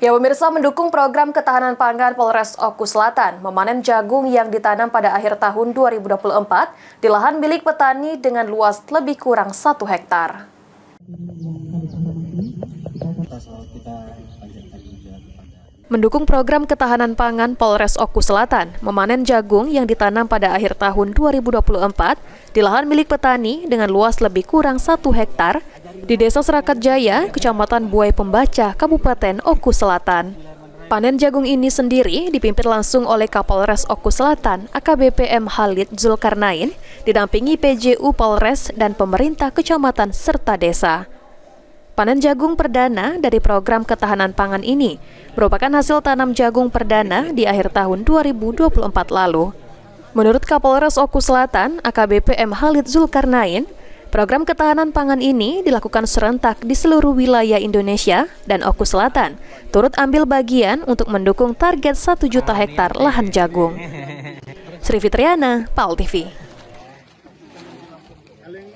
Ya, pemirsa, mendukung program ketahanan pangan Polres Oku Selatan memanen jagung yang ditanam pada akhir tahun 2024 di lahan milik petani dengan luas lebih kurang 1 hektar. Mendukung program ketahanan pangan Polres Oku Selatan memanen jagung yang ditanam pada akhir tahun 2024 di lahan milik petani dengan luas lebih kurang 1 hektar di Desa Serakat Jaya, Kecamatan Buai Pembaca, Kabupaten Oku Selatan. Panen jagung ini sendiri dipimpin langsung oleh Kapolres Oku Selatan, AKBP M. Khalid Zulkarnain, didampingi PJU Polres dan pemerintah kecamatan serta desa. Panen jagung perdana dari program ketahanan pangan ini merupakan hasil tanam jagung perdana di akhir tahun 2024 lalu. Menurut Kapolres Oku Selatan, AKBP M. Khalid Zulkarnain, program ketahanan pangan ini dilakukan serentak di seluruh wilayah Indonesia dan Oku Selatan turut ambil bagian untuk mendukung target 1 juta hektar lahan jagung. Sri Fitriana, PAL TV.